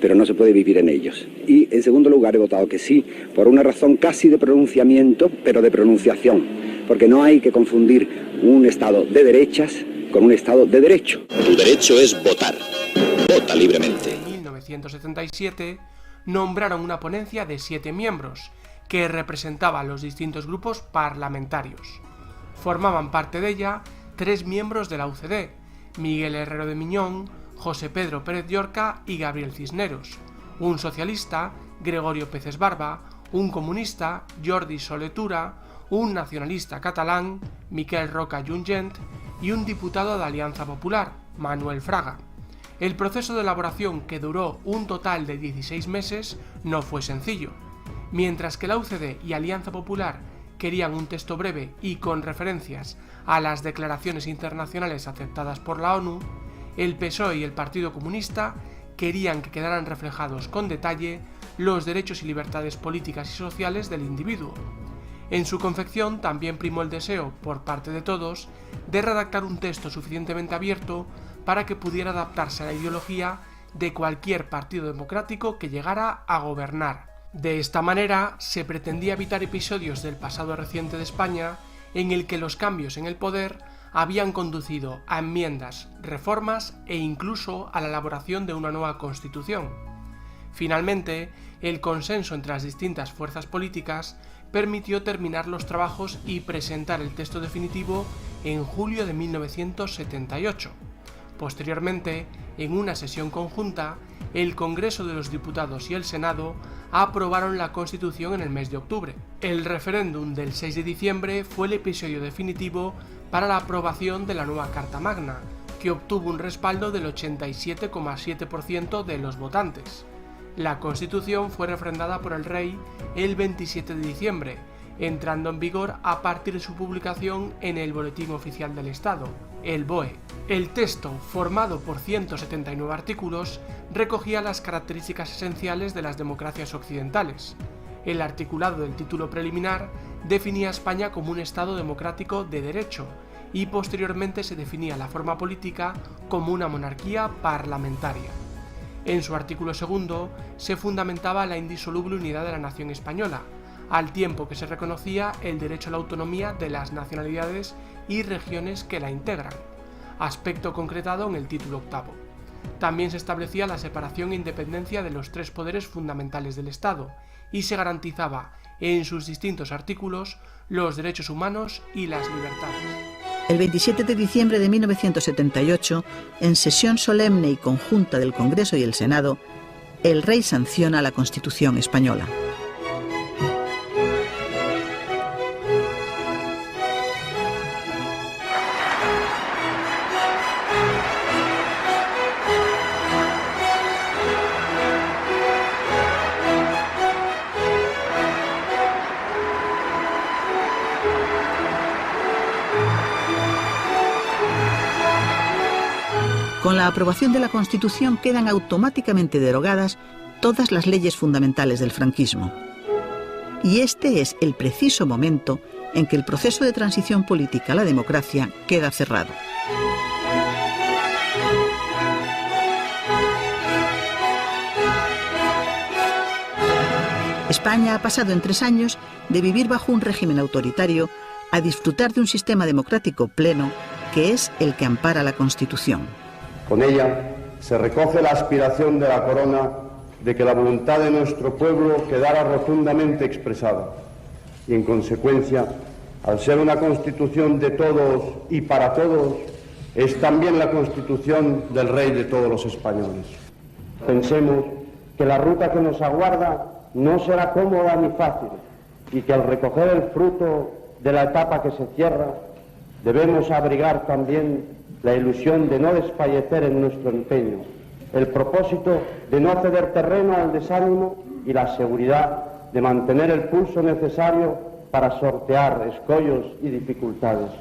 pero no se puede vivir en ellos. Y en segundo lugar he votado que sí, por una razón casi de pronunciamiento, pero de pronunciación, porque no hay que confundir un Estado de derechas con un Estado de derecho. Tu derecho es votar. Vota libremente. En 1977 nombraron una ponencia de 7 miembros que representaba a los distintos grupos parlamentarios. Formaban parte de ella 3 miembros de la UCD, Miguel Herrero de Miñón, José Pedro Pérez Llorca y Gabriel Cisneros, un socialista, Gregorio Peces Barba, un comunista, Jordi Soletura, un nacionalista catalán, Miquel Roca Junyent, y un diputado de Alianza Popular, Manuel Fraga. El proceso de elaboración, que duró un total de 16 meses, no fue sencillo. Mientras que la UCD y Alianza Popular querían un texto breve y con referencias a las declaraciones internacionales aceptadas por la ONU, el PSOE y el Partido Comunista querían que quedaran reflejados con detalle los derechos y libertades políticas y sociales del individuo. En su confección también primó el deseo, por parte de todos, de redactar un texto suficientemente abierto para que pudiera adaptarse a la ideología de cualquier partido democrático que llegara a gobernar. De esta manera se pretendía evitar episodios del pasado reciente de España en el que los cambios en el poder habían conducido a enmiendas, reformas e incluso a la elaboración de una nueva constitución. Finalmente, el consenso entre las distintas fuerzas políticas permitió terminar los trabajos y presentar el texto definitivo en julio de 1978. Posteriormente, en una sesión conjunta, el Congreso de los Diputados y el Senado aprobaron la Constitución en el mes de octubre. El referéndum del 6 de diciembre fue el episodio definitivo para la aprobación de la nueva Carta Magna, que obtuvo un respaldo del 87,7% de los votantes. La Constitución fue refrendada por el Rey el 27 de diciembre, entrando en vigor a partir de su publicación en el Boletín Oficial del Estado, el BOE. El texto, formado por 179 artículos, recogía las características esenciales de las democracias occidentales. El articulado del título preliminar definía a España como un Estado democrático de derecho y posteriormente se definía la forma política como una monarquía parlamentaria. En su artículo segundo se fundamentaba la indisoluble unidad de la nación española, al tiempo que se reconocía el derecho a la autonomía de las nacionalidades y regiones que la integran, aspecto concretado en el título octavo. También se establecía la separación e independencia de los 3 poderes fundamentales del Estado y se garantizaba en sus distintos artículos los derechos humanos y las libertades. El 27 de diciembre de 1978, en sesión solemne y conjunta del Congreso y el Senado, el Rey sanciona la Constitución española. Con la aprobación de la Constitución quedan automáticamente derogadas todas las leyes fundamentales del franquismo. Y este es el preciso momento en que el proceso de transición política a la democracia queda cerrado. España ha pasado en 3 años de vivir bajo un régimen autoritario a disfrutar de un sistema democrático pleno, que es el que ampara la Constitución. Con ella se recoge la aspiración de la corona de que la voluntad de nuestro pueblo quedara rotundamente expresada y, en consecuencia, al ser una Constitución de todos y para todos, es también la Constitución del Rey de todos los españoles. Pensemos que la ruta que nos aguarda no será cómoda ni fácil y que al recoger el fruto de la etapa que se cierra, debemos abrigar también la ilusión de no desfallecer en nuestro empeño, el propósito de no ceder terreno al desánimo y la seguridad de mantener el pulso necesario para sortear escollos y dificultades.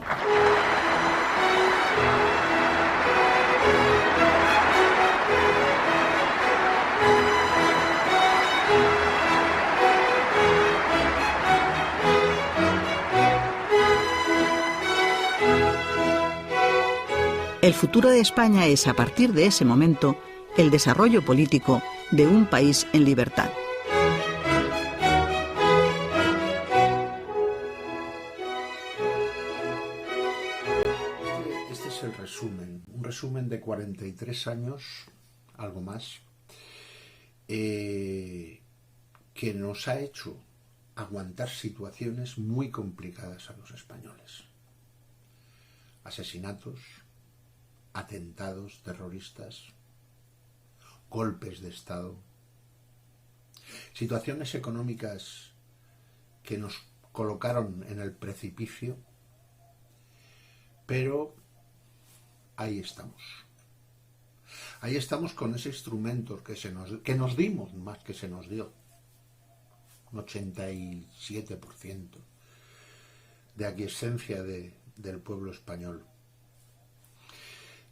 El futuro de España es, a partir de ese momento, el desarrollo político de un país en libertad. Este es el resumen, un resumen de 43 años, algo más, que nos ha hecho aguantar situaciones muy complicadas a los españoles. Asesinatos, atentados terroristas, golpes de Estado, situaciones económicas que nos colocaron en el precipicio, pero ahí estamos. Ahí estamos con ese instrumento que nos dimos, más que se nos dio. Un 87% de aquiescencia del pueblo español.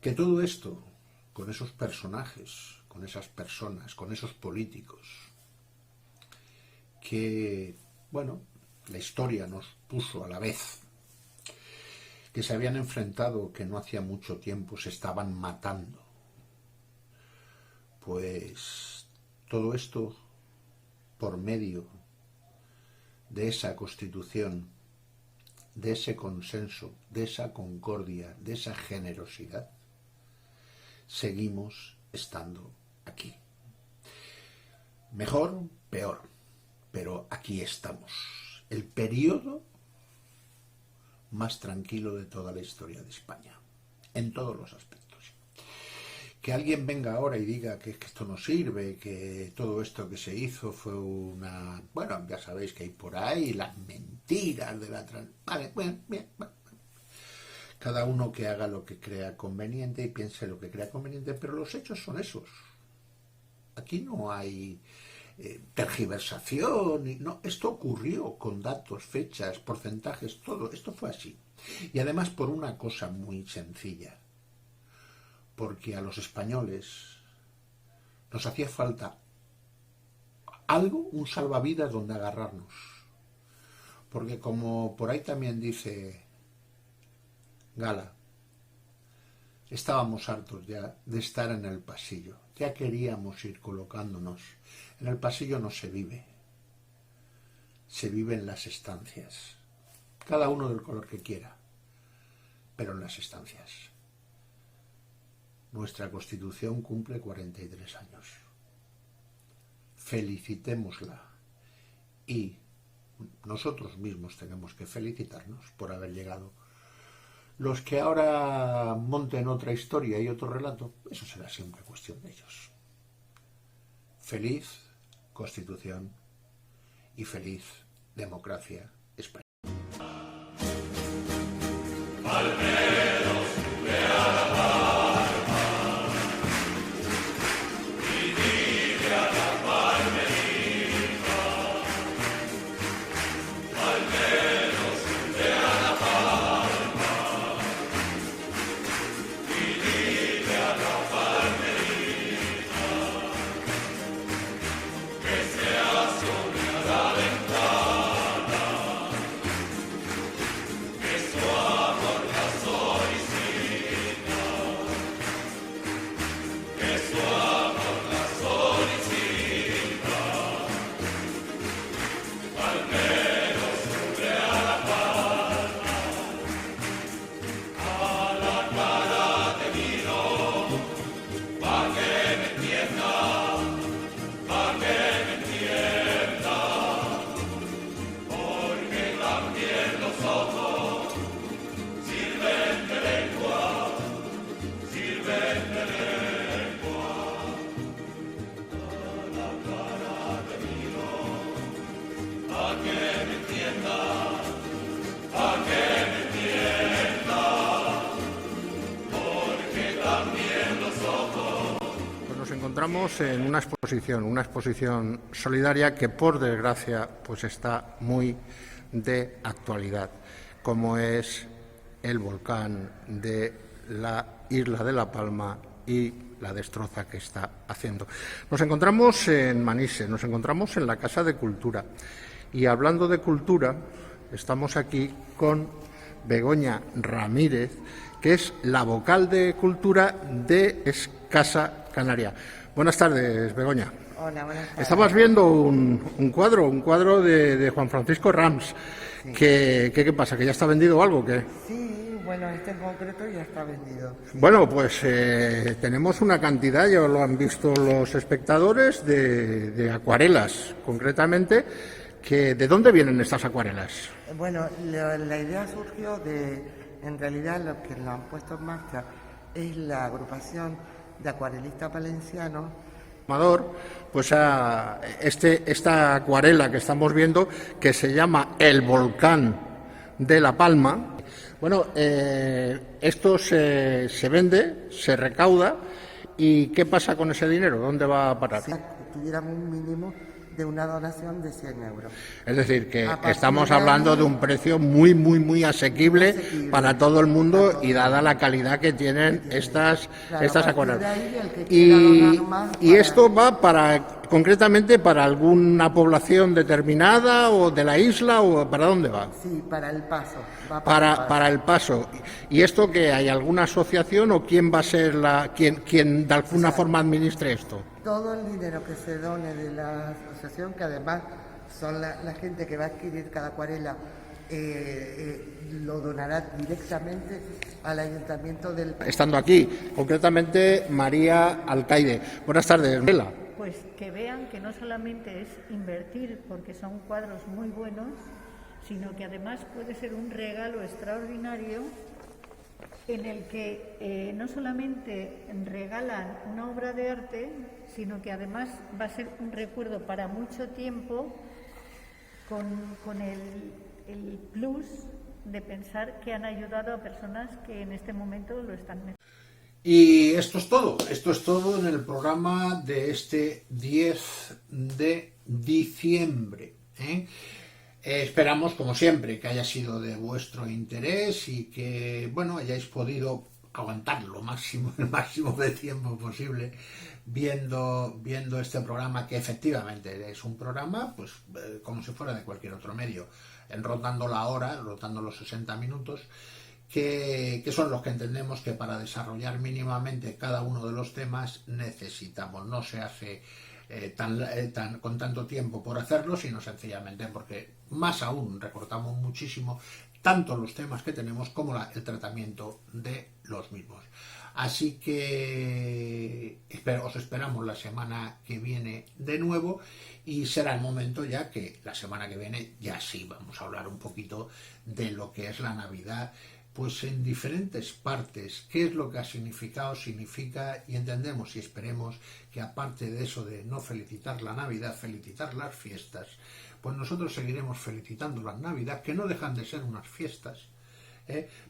Que todo esto, con esos personajes, con esas personas, con esos políticos, que, bueno, la historia nos puso a la vez, que se habían enfrentado, que no hacía mucho tiempo se estaban matando. Pues todo esto por medio de esa Constitución, de ese consenso, de esa concordia, de esa generosidad, seguimos estando aquí. Mejor, peor, pero aquí estamos. El periodo más tranquilo de toda la historia de España, en todos los aspectos. Que alguien venga ahora y diga que esto no sirve, que todo esto que se hizo fue una... Bueno, ya sabéis que hay por ahí las mentiras de la... Vale, bueno, bien, bueno. Cada uno que haga lo que crea conveniente y piense lo que crea conveniente, pero los hechos son esos. Aquí no hay tergiversación, no, esto ocurrió con datos, fechas, porcentajes, todo, esto fue así. Y además por una cosa muy sencilla, porque a los españoles nos hacía falta algo, un salvavidas donde agarrarnos. Porque como por ahí también dice Gala, estábamos hartos ya de estar en el pasillo, ya queríamos ir colocándonos. En el pasillo no se vive en las estancias, cada uno del color que quiera, pero en las estancias. Nuestra Constitución cumple 43 años. Felicitémosla y nosotros mismos tenemos que felicitarnos por haber llegado. Los que ahora monten otra historia y otro relato, eso será siempre cuestión de ellos. Feliz Constitución y feliz democracia española. Encontramos en una exposición solidaria que por desgracia pues está muy de actualidad, como es el volcán de la isla de La Palma y la destroza que está haciendo. Nos encontramos en Manises, nos encontramos en la Casa de Cultura y hablando de cultura estamos aquí con Begoña Ramírez, que es la vocal de Cultura de Casa Canaria. Buenas tardes, Begoña. Hola, buenas tardes. Estabas viendo un cuadro de Juan Francisco Rams. Sí. ¿Qué pasa? ¿Que ya está vendido o algo? ¿Qué? Sí, bueno, este en concreto ya está vendido. Sí. Bueno, pues tenemos una cantidad, ya lo han visto los espectadores, de acuarelas, concretamente. ¿De dónde vienen estas acuarelas? Bueno, la idea surgió en realidad lo que lo han puesto en marcha es la agrupación de acuarelistas valencianos. Amador, pues esta acuarela que estamos viendo, que se llama El Volcán de La Palma. Bueno, esto se vende, se recauda, ¿y qué pasa con ese dinero? ¿Dónde va a parar? Si tuviéramos un mínimo de una donación de 100 euros. Es decir, que estamos hablando de un precio muy asequible para todo el mundo y dada la calidad que tienen estas acuarelas. Y esto va concretamente para alguna población determinada o de la isla, o ¿para dónde va? Sí, para El Paso. Para El Paso. ¿Y esto que hay alguna asociación o quién va a ser quien de alguna forma administre esto? Todo el dinero que se done de la asociación, que además son la gente que va a adquirir cada acuarela, lo donará directamente al ayuntamiento del... Estando aquí, concretamente María Alcaide. Buenas tardes, Mela. Pues que vean que no solamente es invertir porque son cuadros muy buenos, sino que además puede ser un regalo extraordinario en el que no solamente regalan una obra de arte, sino que además va a ser un recuerdo para mucho tiempo con el plus de pensar que han ayudado a personas que en este momento lo están necesitando. Y esto es todo en el programa de este 10 de diciembre. Esperamos, como siempre, que haya sido de vuestro interés y que, bueno, hayáis podido aguantar el máximo de tiempo posible viendo este programa, que efectivamente es un programa, pues como si fuera de cualquier otro medio, rotando la hora, rotando los 60 minutos, que son los que entendemos que para desarrollar mínimamente cada uno de los temas necesitamos. No se hace con tanto tiempo por hacerlo, sino sencillamente porque más aún recortamos muchísimo tanto los temas que tenemos como el tratamiento de los mismos. Así que os esperamos la semana que viene de nuevo, y será el momento ya que la semana que viene ya sí vamos a hablar un poquito de lo que es la Navidad, pues en diferentes partes, qué es lo que ha significado, significa, y entendemos y esperemos que aparte de eso de no felicitar la Navidad, felicitar las fiestas, pues nosotros seguiremos felicitando la Navidad, que no dejan de ser unas fiestas,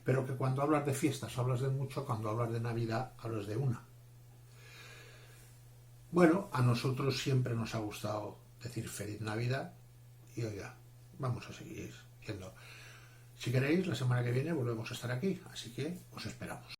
pero que cuando hablas de fiestas hablas de mucho, cuando hablas de Navidad hablas de una. Bueno, a nosotros siempre nos ha gustado decir Feliz Navidad, y oiga, vamos a seguir diciendo. Si queréis, la semana que viene volvemos a estar aquí, así que os esperamos.